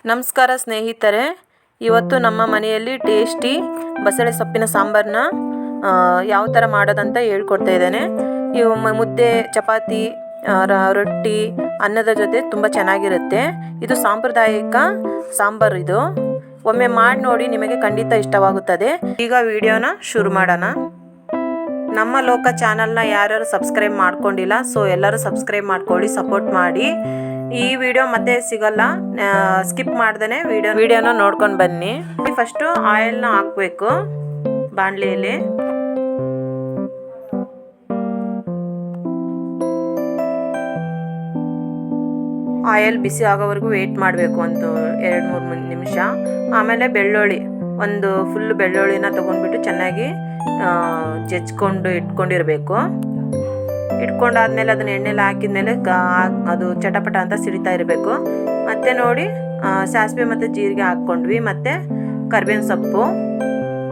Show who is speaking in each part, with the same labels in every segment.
Speaker 1: ನಮಸ್ಕಾರ ಸ್ನೇಹಿತರೆ, ಇವತ್ತು ನಮ್ಮ ಮನೆಯಲ್ಲಿ ಟೇಸ್ಟಿ ಬಸಳೆ ಸೊಪ್ಪಿನ ಸಾಂಬಾರನ್ನ ಯಾವ ಥರ ಮಾಡೋದಂತ ಹೇಳ್ಕೊಡ್ತಾ ಇದ್ದೇನೆ. ಇವು ಮುದ್ದೆ, ಚಪಾತಿ, ರೊಟ್ಟಿ, ಅನ್ನದ ಜೊತೆ ತುಂಬ ಚೆನ್ನಾಗಿರುತ್ತೆ. ಇದು ಸಾಂಪ್ರದಾಯಿಕ ಸಾಂಬಾರು. ಇದು ಒಮ್ಮೆ ಮಾಡಿ ನೋಡಿ, ನಿಮಗೆ ಖಂಡಿತ ಇಷ್ಟವಾಗುತ್ತದೆ. ಈಗ ವಿಡಿಯೋನ ಶುರು ಮಾಡೋಣ. ನಮ್ಮ ಲೋಕ ಚಾನಲ್ನ ಯಾರ್ಯಾರು ಸಬ್ಸ್ಕ್ರೈಬ್ ಮಾಡ್ಕೊಂಡಿಲ್ಲ, ಸೊ ಎಲ್ಲರೂ ಸಬ್ಸ್ಕ್ರೈಬ್ ಮಾಡ್ಕೊಳ್ಳಿ, ಸಪೋರ್ಟ್ ಮಾಡಿ. ಈ ವಿಡಿಯೋ ಮತ್ತೆ ಸಿಗಲ್ಲ, ಸ್ಕಿಪ್ ಮಾಡ್ದೇ ವಿಡಿಯೋನ ನೋಡ್ಕೊಂಡು ಬನ್ನಿ. ಫಸ್ಟು ಆಯಿಲ್ನ ಹಾಕಬೇಕು ಬಾಣಲೆಯಲ್ಲಿ. ಆಯಿಲ್ ಬಿಸಿ ಆಗೋವರೆಗೂ ವೆಯ್ಟ್ ಮಾಡಬೇಕು, ಒಂದು 2-3 ನಿಮಿಷ. ಆಮೇಲೆ ಬೆಳ್ಳುಳ್ಳಿ, ಒಂದು ಫುಲ್ ಬೆಳ್ಳುಳ್ಳಿನ ತೊಗೊಂಡ್ಬಿಟ್ಟು ಚೆನ್ನಾಗಿ ಜಜ್ಕೊಂಡು ಇಟ್ಕೊಂಡಿರಬೇಕು. ಇಟ್ಕೊಂಡಾದ್ಮೇಲೆ ಅದನ್ನ ಎಣ್ಣೆಲಿ ಹಾಕಿದ್ಮೇಲೆ ಅದು ಚಟಪಟ ಅಂತ ಸಿಡಿತಾ ಇರಬೇಕು. ಮತ್ತೆ ನೋಡಿ, ಸಾಸಿವೆ ಮತ್ತು ಜೀರಿಗೆ ಹಾಕ್ಕೊಂಡ್ವಿ. ಮತ್ತು ಕರಿಬೇವಿನ ಸೊಪ್ಪು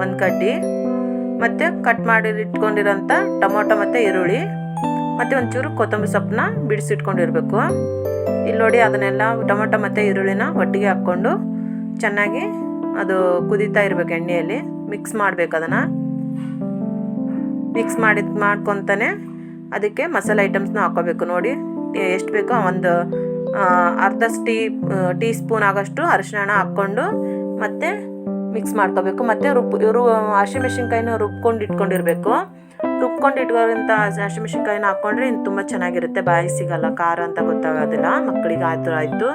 Speaker 1: ಒಂದು ಕಡ್ಡಿ, ಮತ್ತು ಕಟ್ ಮಾಡಿ ಇಟ್ಕೊಂಡಿರೋಂಥ ಟೊಮೊಟೊ ಮತ್ತು ಈರುಳ್ಳಿ, ಮತ್ತು ಒಂಚೂರು ಕೊತ್ತಂಬರಿ ಸೊಪ್ಪನ್ನ ಬಿಡಿಸಿಟ್ಕೊಂಡಿರ್ಬೇಕು. ಇಲ್ಲಿ ನೋಡಿ, ಅದನ್ನೆಲ್ಲ ಟೊಮೊಟೊ ಮತ್ತು ಈರುಳ್ಳಿನ ಒಟ್ಟಿಗೆ ಹಾಕ್ಕೊಂಡು ಚೆನ್ನಾಗಿ ಅದು ಕುದೀತಾ ಇರಬೇಕು ಎಣ್ಣೆಯಲ್ಲಿ. ಮಿಕ್ಸ್ ಮಾಡಬೇಕು. ಅದನ್ನು ಮಿಕ್ಸ್ ಮಾಡ್ಕೊತಾನೆ ಅದಕ್ಕೆ ಮಸಾಲೆ ಐಟಮ್ಸ್ನ ಹಾಕೋಬೇಕು. ನೋಡಿ, ಎಷ್ಟು ಬೇಕೋ ಒಂದು ಅರ್ಧ ಟೀ ಸ್ಪೂನ್ ಆಗೋಷ್ಟು ಅರಿಶಿಣ ಹಾಕ್ಕೊಂಡು ಮತ್ತೆ ಮಿಕ್ಸ್ ಮಾಡ್ಕೋಬೇಕು. ಮತ್ತು ಹಸಿಮೆಣ್ಸಿನ್ಕಾಯಿನ ರುಬ್ಕೊಂಡು ಇಟ್ಕೊಂಡಿರಬೇಕು. ರುಬ್ಕೊಂಡು ಇಟ್ಕೋಂಥ ಹಸಿಮೆಣ್ಸಿನ್ಕಾಯಿನ ಹಾಕ್ಕೊಂಡ್ರೆ ಇನ್ನು ತುಂಬ ಚೆನ್ನಾಗಿರುತ್ತೆ. ಬಾಯಿಗೆ ಸಿಗಲ್ಲ, ಖಾರ ಅಂತ ಗೊತ್ತಾಗೋದಿಲ್ಲ. ಮಕ್ಕಳಿಗೆ ಆಯಿತು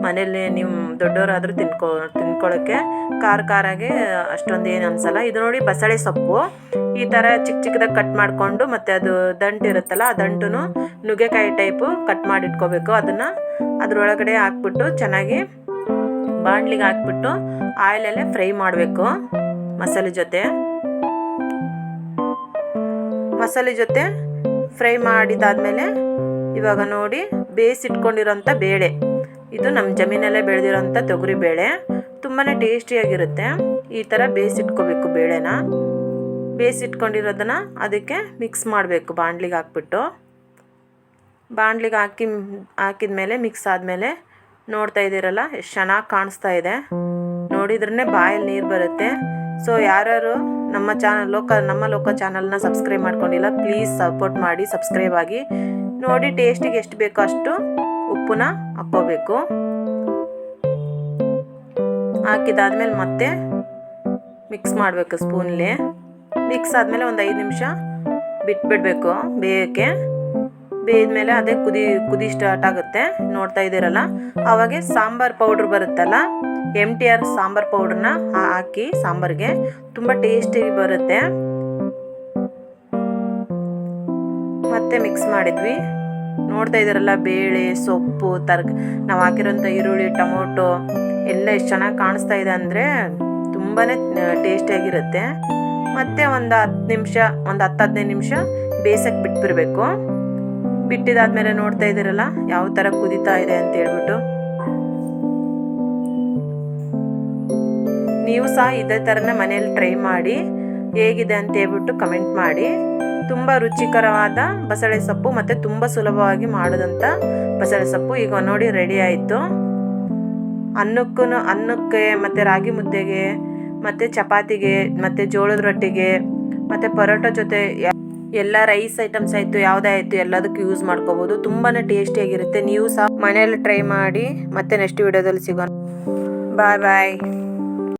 Speaker 1: ಮನೇಲಿ ನೀವು ದೊಡ್ಡವರಾದರೂ ತಿನ್ಕೊಳ್ಳೋಕ್ಕೆ ಖಾರಾಗೆ ಅಷ್ಟೊಂದು ಏನು ಅನಿಸಲ್ಲ. ಇದು ನೋಡಿ, ಬಸಳೆ ಸೊಪ್ಪು ಈ ಥರ ಚಿಕ್ಕದಾಗಿ ಕಟ್ ಮಾಡಿಕೊಂಡು, ಮತ್ತು ಅದು ದಂಟು ಇರುತ್ತಲ್ಲ, ಆ ದಂಟು ನುಗ್ಗೆಕಾಯಿ ಟೈಪು ಕಟ್ ಮಾಡಿ ಇಟ್ಕೋಬೇಕು. ಅದನ್ನು ಅದರೊಳಗಡೆ ಹಾಕ್ಬಿಟ್ಟು ಚೆನ್ನಾಗಿ ಬಾಣಲಿಗೆ ಹಾಕ್ಬಿಟ್ಟು ಆಯಿಲಲ್ಲೇ ಫ್ರೈ ಮಾಡಬೇಕು ಮಸಾಲೆ ಜೊತೆ ಫ್ರೈ ಮಾಡಿದಾದ್ಮೇಲೆ ಇವಾಗ ನೋಡಿ, ಬೇಯಿಸಿಟ್ಕೊಂಡಿರೋಂಥ ಬೇಳೆ, ಇದು ನಮ್ಮ ಜಮೀನಲ್ಲೇ ಬೆಳೆದಿರೋಂಥ ತೊಗರಿ ಬೇಳೆ, ತುಂಬಾ ಟೇಸ್ಟಿಯಾಗಿರುತ್ತೆ. ಈ ಥರ ಬೇಯಿಸಿಟ್ಕೋಬೇಕು. ಬೇಳೆನ ಬೇಯಿಸಿಟ್ಕೊಂಡಿರೋದನ್ನು ಅದಕ್ಕೆ ಮಿಕ್ಸ್ ಮಾಡಬೇಕು. ಬಾಣಲಿಗೆ ಹಾಕ್ಬಿಟ್ಟು ಹಾಕಿದ್ಮೇಲೆ ಮಿಕ್ಸ್ ಆದಮೇಲೆ ನೋಡ್ತಾ ಇದ್ದೀರಲ್ಲ, ಎಷ್ಟು ಚೆನ್ನಾಗಿ ಕಾಣಿಸ್ತಾ ಇದೆ. ನೋಡಿದ್ರೇ ಬಾಯಲ್ಲಿ ನೀರು ಬರುತ್ತೆ. ಸೊ ಯಾರ್ಯಾರು ನಮ್ಮ ಲೋಕ ಚಾನಲ್ನ ಸಬ್ಸ್ಕ್ರೈಬ್ ಮಾಡ್ಕೊಂಡಿಲ್ಲ, ಪ್ಲೀಸ್ ಸಪೋರ್ಟ್ ಮಾಡಿ, ಸಬ್ಸ್ಕ್ರೈಬ್ ಆಗಿ. ನೋಡಿ, ಟೇಸ್ಟಿಗೆ ಎಷ್ಟು ಬೇಕೋ ಅಷ್ಟು ಉಪ್ಪನ್ನ ಹಾಕ್ಕೋಬೇಕು. ಹಾಕಿದಾದ್ಮೇಲೆ ಮತ್ತೆ ಮಿಕ್ಸ್ ಮಾಡಬೇಕು ಸ್ಪೂನಲ್ಲಿ. ಮಿಕ್ಸ್ ಆದಮೇಲೆ ಒಂದು 5 ನಿಮಿಷ ಬಿಟ್ಬಿಡಬೇಕು ಬೇಯೋಕ್ಕೆ. ಬೇಯ್ದ್ಮೇಲೆ ಅದೇ ಕುದಿ ಸ್ಟಾರ್ಟ್ ಆಗುತ್ತೆ. ನೋಡ್ತಾ ಇದ್ದೀರಲ್ಲ, ಆವಾಗೆ ಸಾಂಬಾರ್ ಪೌಡ್ರ್ ಬರುತ್ತಲ್ಲ, MTR ಸಾಂಬಾರ್ ಪೌಡ್ರನ್ನ ಹಾಕಿ ಸಾಂಬಾರಿಗೆ ತುಂಬ ಟೇಸ್ಟಿಯಾಗಿ ಬರುತ್ತೆ. ಮತ್ತೆ ಮಿಕ್ಸ್ ಮಾಡಿದ್ವಿ. ನೋಡ್ತಾ ಇದ್ದೀರಲ್ಲ, ಬೇಳೆ, ಸೊಪ್ಪು, ನಾವು ಹಾಕಿರೋಂಥ ಈರುಳ್ಳಿ, ಟೊಮೊಟೊ ಎಲ್ಲ ಎಷ್ಟು ಚೆನ್ನಾಗಿ ಕಾಣಿಸ್ತಾ ಇದೆ ಅಂದರೆ ತುಂಬಾ ಟೇಸ್ಟಿಯಾಗಿರುತ್ತೆ. ಮತ್ತು ಒಂದು 10-15 ನಿಮಿಷ ಬೇಯಿಸಕ್ಕೆ ಬಿಟ್ಬಿರಬೇಕು. ಬಿಟ್ಟಿದಾದ್ಮೇಲೆ ನೋಡ್ತಾ ಇದ್ದೀರಲ್ಲ ಯಾವ ಥರ ಕುದೀತಾ ಇದೆ ಅಂತ ಹೇಳ್ಬಿಟ್ಟು. ನೀವು ಸಹ ಇದೇ ಥರನೇ ಮನೇಲಿ ಟ್ರೈ ಮಾಡಿ, ಹೇಗಿದೆ ಅಂತ ಹೇಳ್ಬಿಟ್ಟು ಕಮೆಂಟ್ ಮಾಡಿ. ತುಂಬ ರುಚಿಕರವಾದ ಬಸಳೆ ಸೊಪ್ಪು ಮತ್ತು ತುಂಬ ಸುಲಭವಾಗಿ ಮಾಡೋದಂಥ ಬಸಳೆ ಸೊಪ್ಪು ಈಗ ನೋಡಿ ರೆಡಿ ಆಯಿತು. ಅನ್ನಕ್ಕೆ ಮತ್ತು ರಾಗಿ ಮುದ್ದೆಗೆ ಮತ್ತು ಚಪಾತಿಗೆ ಮತ್ತು ಜೋಳದ ರೊಟ್ಟಿಗೆ ಮತ್ತು ಪರೋಟ ಜೊತೆ ಎಲ್ಲ ರೈಸ್ ಐಟಮ್ಸ್ ಆಯಿತು, ಯಾವುದೇ ಆಯಿತು ಎಲ್ಲದಕ್ಕೂ ಯೂಸ್ ಮಾಡ್ಕೋಬೋದು. ತುಂಬಾ ಟೇಸ್ಟಿಯಾಗಿರುತ್ತೆ. ನೀವು ಸಹ ಮನೆಯಲ್ಲಿ ಟ್ರೈ ಮಾಡಿ. ಮತ್ತೆ ನೆಕ್ಸ್ಟ್ ವಿಡಿಯೋದಲ್ಲಿ ಸಿಗೋಣ. ಬಾಯ್.